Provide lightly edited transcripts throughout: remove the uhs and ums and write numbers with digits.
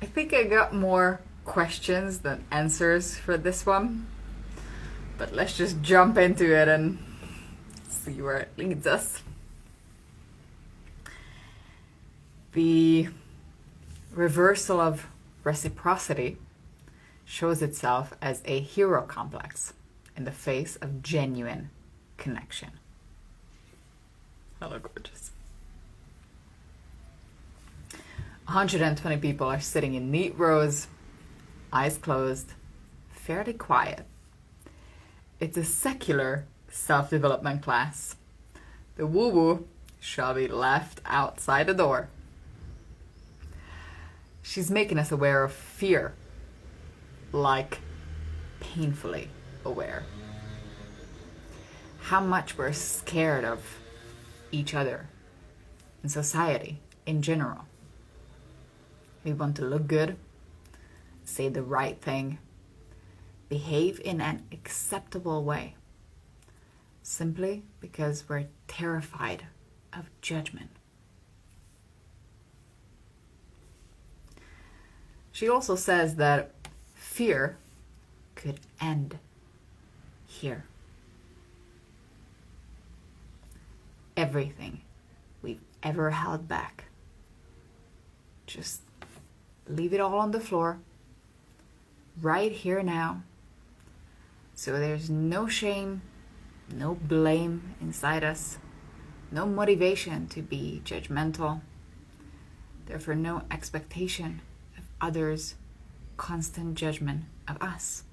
I think I got more questions than answers for this one. But let's just jump into it and see where it leads us. The reversal of reciprocity shows itself as a hero complex in the face of genuine connection. Hello, gorgeous. 120 people are sitting in neat rows, eyes closed, fairly quiet. It's a secular self-development class. The woo-woo shall be left outside the door. She's making us aware of fear, like painfully aware. How much we're scared of each other and society in general. We want to look good, say the right thing, behave in an acceptable way, simply because we're terrified of judgment. She also says that fear could end here. Everything we've ever held back, just leave it all on the floor, right here now. So there's no shame, no blame inside us, no motivation to be judgmental, therefore no expectation of others' constant judgment of us.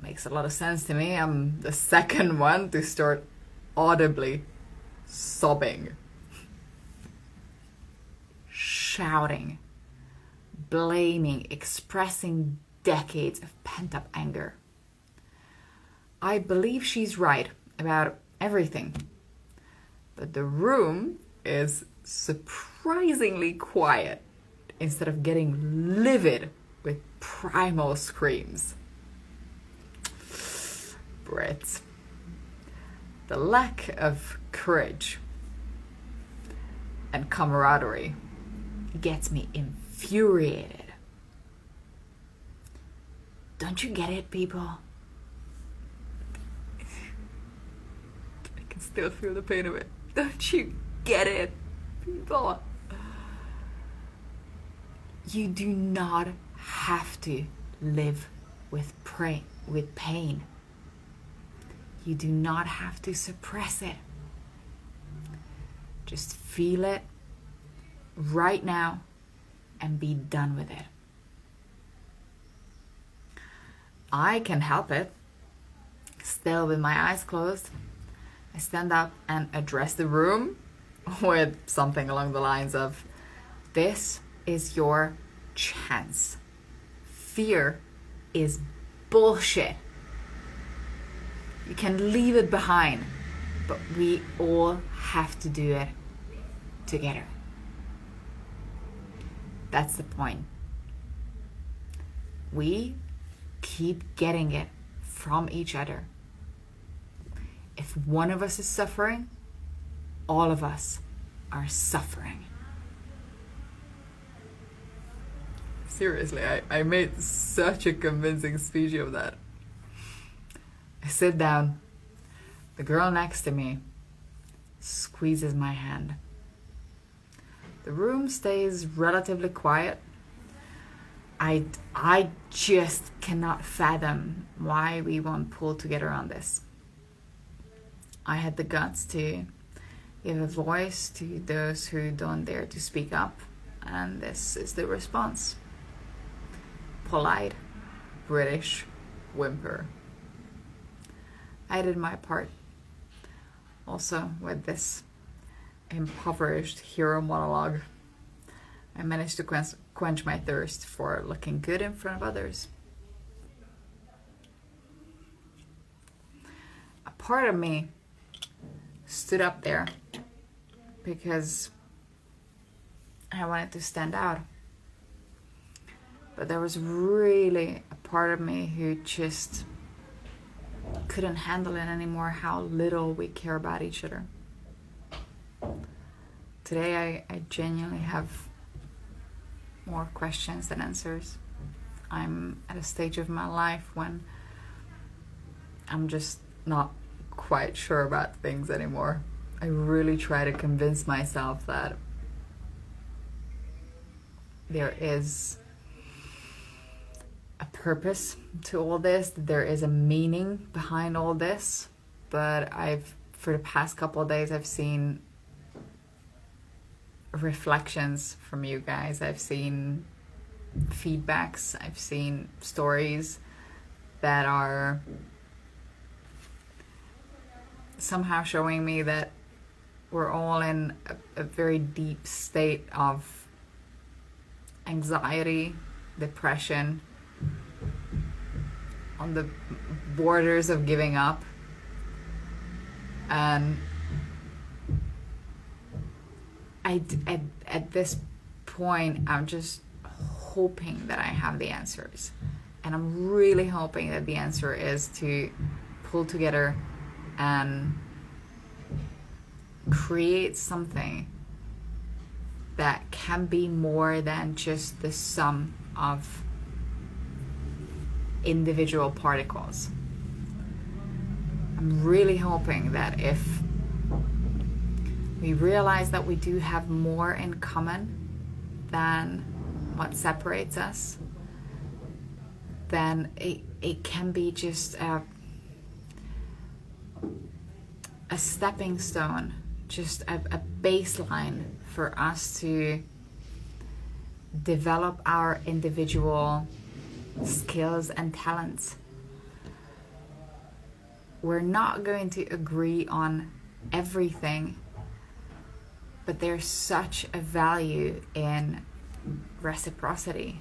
Makes a lot of sense to me. I'm the second one to start audibly sobbing, shouting, blaming, expressing decades of pent-up anger. I believe she's right about everything, but the room is surprisingly quiet instead of getting livid with primal screams. Brits. The lack of courage and camaraderie gets me infuriated. Don't you get it, people? I can still feel the pain of it. Don't you get it, people? You do not have to live with pain. You do not have to suppress it. Just feel it right now and be done with it. I can help it. Still with my eyes closed, I stand up and address the room with something along the lines of, this is your chance. Fear is bullshit. You can leave it behind, but we all have to do it together. That's the point. We keep getting it from each other. If one of us is suffering, all of us are suffering. Seriously, I made such a convincing speech of that. I sit down. The girl next to me squeezes my hand. The room stays relatively quiet. I just cannot fathom why we won't pull together on this. I had the guts to give a voice to those who don't dare to speak up, and this is the response. Polite, British whimper. I did my part. Also, with this impoverished hero monologue, I managed to quench my thirst for looking good in front of others. A part of me stood up there because I wanted to stand out. But there was really a part of me who just couldn't handle it anymore, how little we care about each other. Today I genuinely have more questions than answers. I'm at a stage of my life when I'm just not quite sure about things anymore. I really try to convince myself that there is a purpose to all this, that there is a meaning behind all this. But for the past couple of days, I've seen reflections from you guys. I've seen feedbacks. I've seen stories that are somehow showing me that we're all in a very deep state of anxiety, depression, on the borders of giving up. And at this point, I'm just hoping that I have the answers. And I'm really hoping that the answer is to pull together and create something that can be more than just the sum of individual particles. I'm really hoping that if we realize that we do have more in common than what separates us, then it can be just a stepping stone, just a baseline for us to develop our individual skills and talents. We're not going to agree on everything, but there's such a value in reciprocity.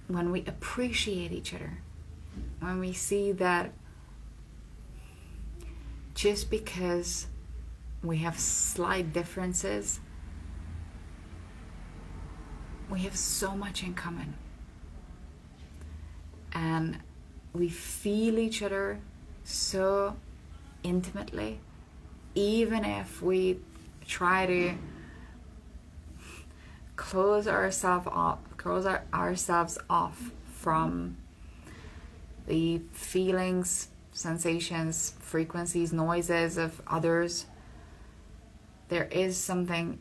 When we appreciate each other, when we see that just because we have slight differences, we have so much in common. And we feel each other so intimately, even if we try to close ourselves off from the feelings, sensations, frequencies, noises of others. There is something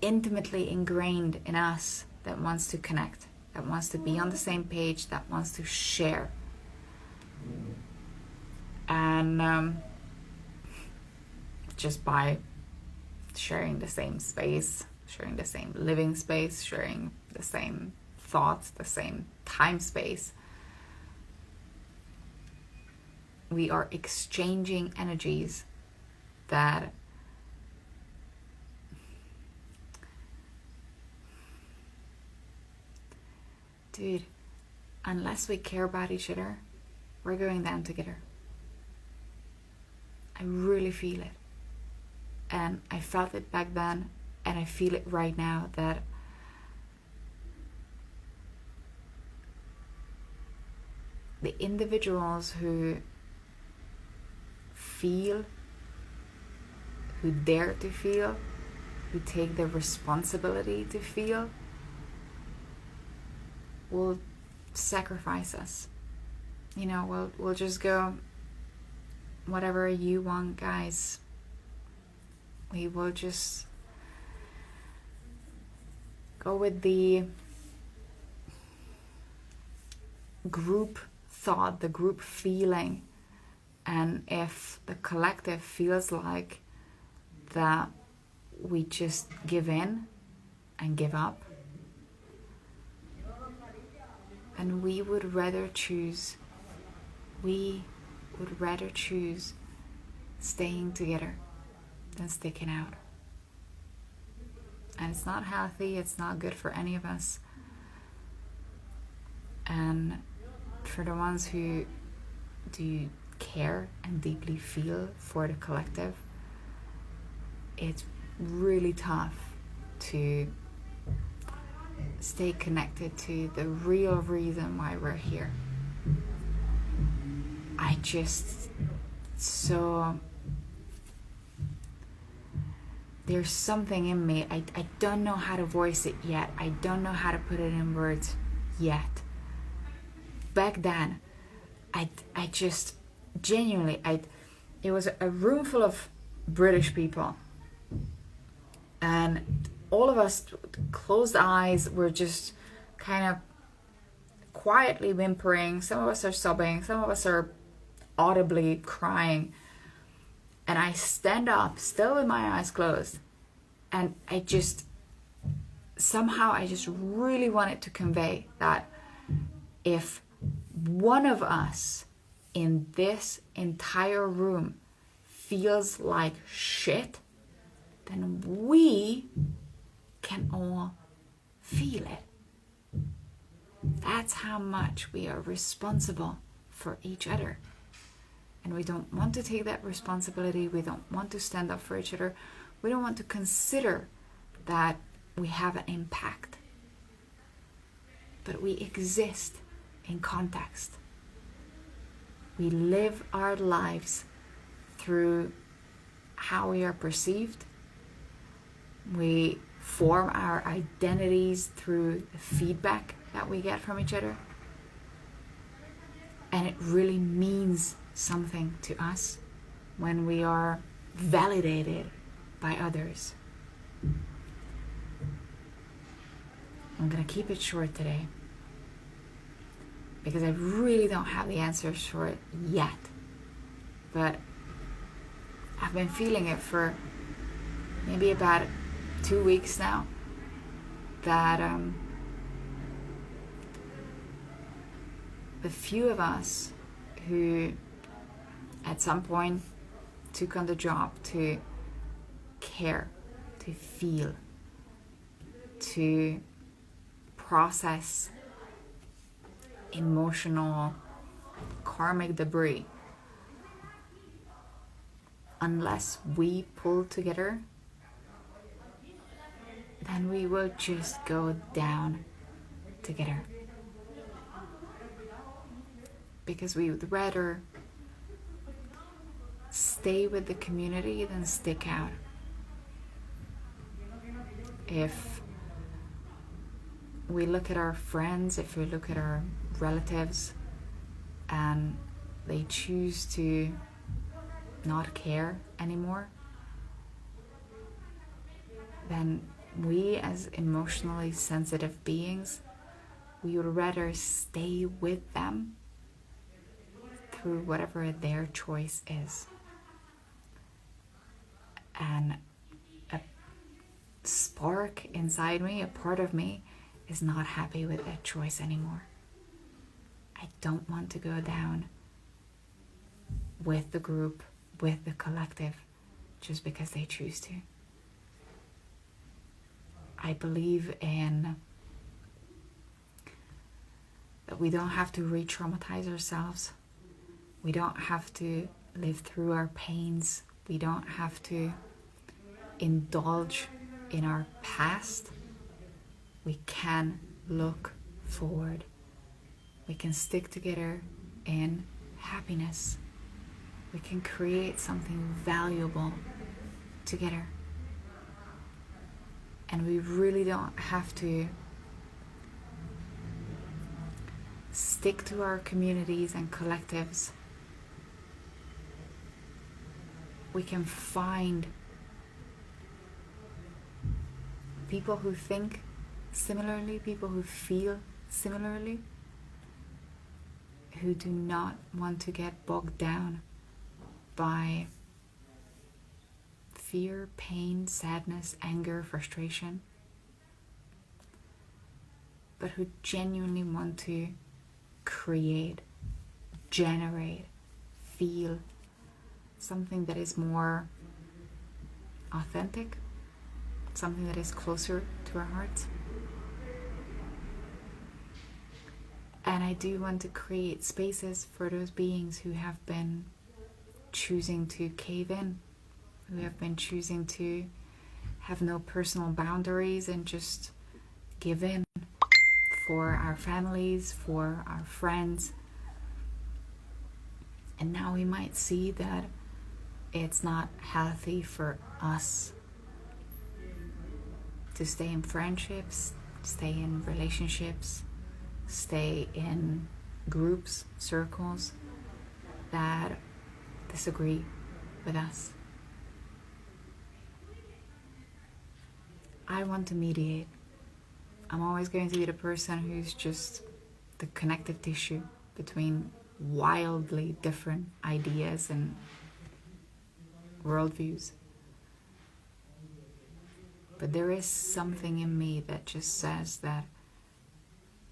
intimately ingrained in us that wants to connect, that wants to be on the same page, that wants to share. And just by sharing the same space, sharing the same living space, sharing the same thoughts, the same time space, we are exchanging energies that dude, unless we care about each other, we're going down together. I really feel it. And I felt it back then, and I feel it right now, that the individuals who feel, who dare to feel, who take the responsibility to feel, will sacrifice us. You know, we'll just go, whatever you want, guys. We will just go with the group thought, the group feeling. And if the collective feels like that we just give in and give up, and we would rather choose staying together than sticking out. And it's not healthy, it's not good for any of us. And for the ones who do care and deeply feel for the collective, it's really tough to stay connected to the real reason why we're here. there's something in me. I don't know how to voice it yet. I don't know how to put it in words yet. Back then, I just genuinely, it was a room full of British people. And all of us, closed eyes, were just kind of quietly whimpering. Some of us are sobbing. Some of us are audibly crying. And I stand up, still with my eyes closed. And I just really wanted to convey that if one of us in this entire room feels like shit, then we can all feel it. That's how much we are responsible for each other. And we don't want to take that responsibility. We don't want to stand up for each other. We don't want to consider that we have an impact. But we exist in context. We live our lives through how we are perceived. We form our identities through the feedback that we get from each other. And it really means something to us when we are validated by others. I'm going to keep it short today because I really don't have the answers for it yet. But I've been feeling it for maybe about 2 weeks now, that the few of us who at some point took on the job to care, to feel, to process emotional karmic debris, unless we pull together, then we will just go down together. Because we would rather stay with the community than stick out. If we look at our friends, if we look at our relatives, and they choose to not care anymore, then we as emotionally sensitive beings, we would rather stay with them through whatever their choice is. And a spark inside me, a part of me, is not happy with that choice anymore. I don't want to go down with the group, with the collective, just because they choose to. I believe in that we don't have to re-traumatize ourselves. We don't have to live through our pains. We don't have to indulge in our past. We can look forward. We can stick together in happiness. We can create something valuable together. And we really don't have to stick to our communities and collectives. We can find people who think similarly, people who feel similarly, who do not want to get bogged down by fear, pain, sadness, anger, frustration, but who genuinely want to create, generate, feel something that is more authentic, something that is closer to our hearts. And I do want to create spaces for those beings who have been choosing to cave in, who have been choosing to have no personal boundaries and just give in for our families, for our friends. And now we might see that it's not healthy for us to stay in friendships, stay in relationships, stay in groups, circles that disagree with us. I want to mediate. I'm always going to be the person who's just the connective tissue between wildly different ideas and worldviews. But there is something in me that just says that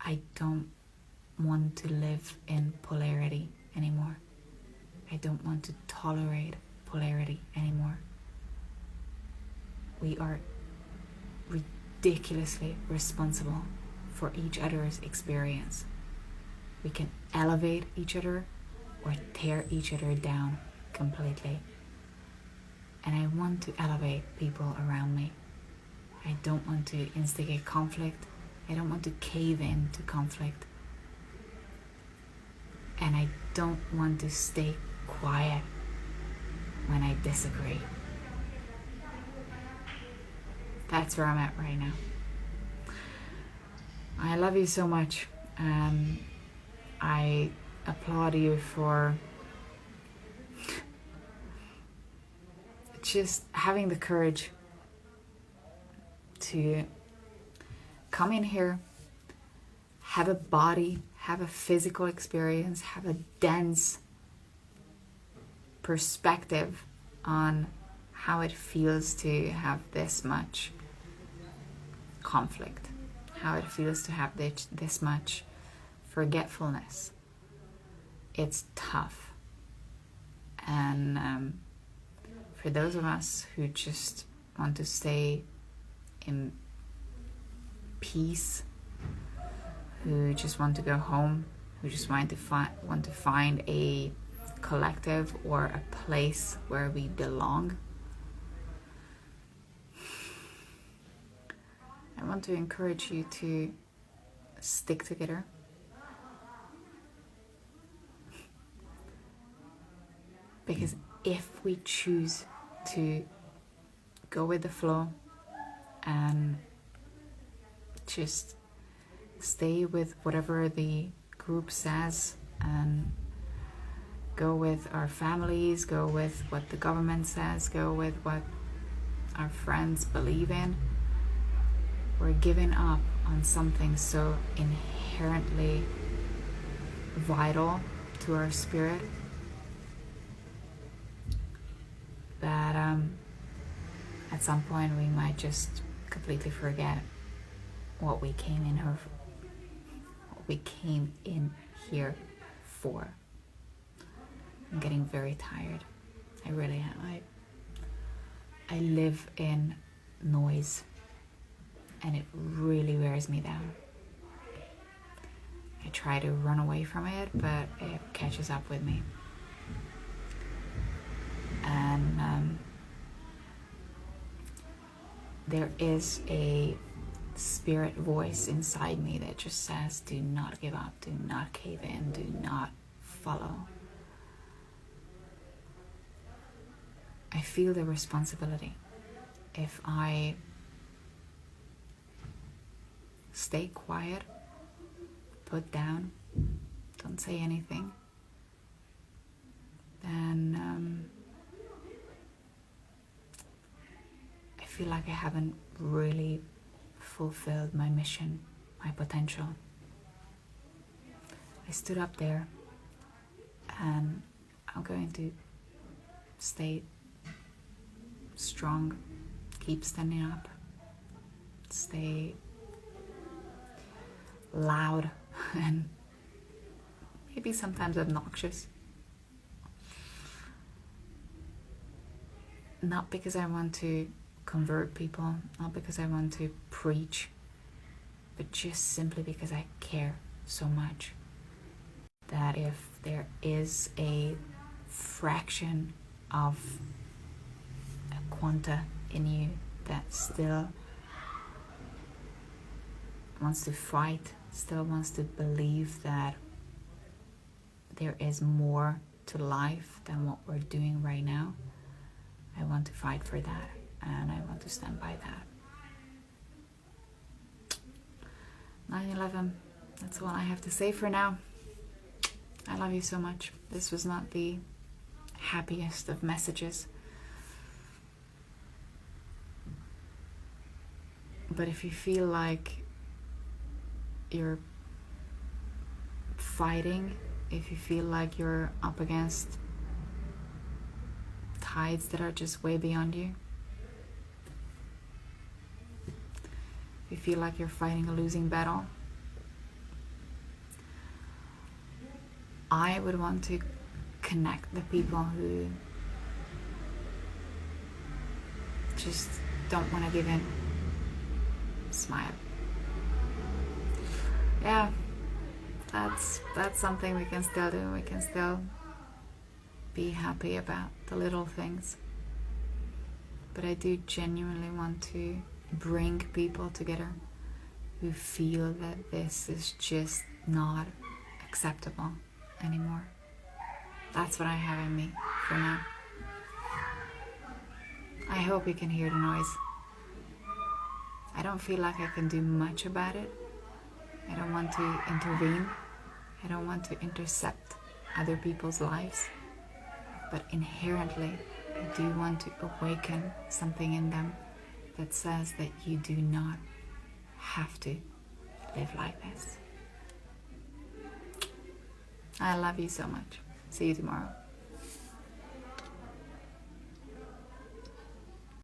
I don't want to live in polarity anymore. I don't want to tolerate polarity anymore. We are ridiculously responsible for each other's experience. We can elevate each other or tear each other down completely. And I want to elevate people around me. I don't want to instigate conflict. I don't want to cave in to conflict. And I don't want to stay quiet when I disagree. That's where I'm at right now. I love you so much. I applaud you for just having the courage to come in here, have a body, have a physical experience, have a dense perspective on how it feels to have this much conflict, how it feels to have this much forgetfulness. It's tough. And for those of us who just want to stay in peace, who just want to go home, who just want to find a collective or a place where we belong, I want to encourage you to stick together. Because if we choose to go with the flow and just stay with whatever the group says and go with our families, go with what the government says, go with what our friends believe in, we're giving up on something so inherently vital to our spirit that at some point we might just completely forget what we came in here for. I'm getting very tired. I really am. I live in noise and it really wears me down. I try to run away from it, but it catches up with me. And there is a spirit voice inside me that just says, do not give up, do not cave in, do not follow. I feel the responsibility. If I stay quiet, put down, don't say anything, then I feel like I haven't really fulfilled my mission, my potential. I stood up there and I'm going to stay strong, keep standing up, stay loud and maybe sometimes obnoxious. Not because I want to convert people, not because I want to preach, but just simply because I care so much that if there is a fraction of a quanta in you that still wants to fight, still wants to believe that there is more to life than what we're doing right now, I want to fight for that, and I want to stand by that. 9/11. That's all I have to say for now. I love you so much. This was not the happiest of messages. But if you feel like you're fighting, if you feel like you're up against tides that are just way beyond you, if you feel like you're fighting a losing battle, I would want to connect the people who just don't want to give in. Smile. Yeah, that's something we can still do. We can still be happy about the little things. But I do genuinely want to bring people together who feel that this is just not acceptable anymore. That's what I have in me for now. I hope you can hear the noise. I don't feel like I can do much about it. I don't want to intervene. I don't want to intercept other people's lives. But inherently, I do want to awaken something in them that says that you do not have to live like this. I love you so much. See you tomorrow.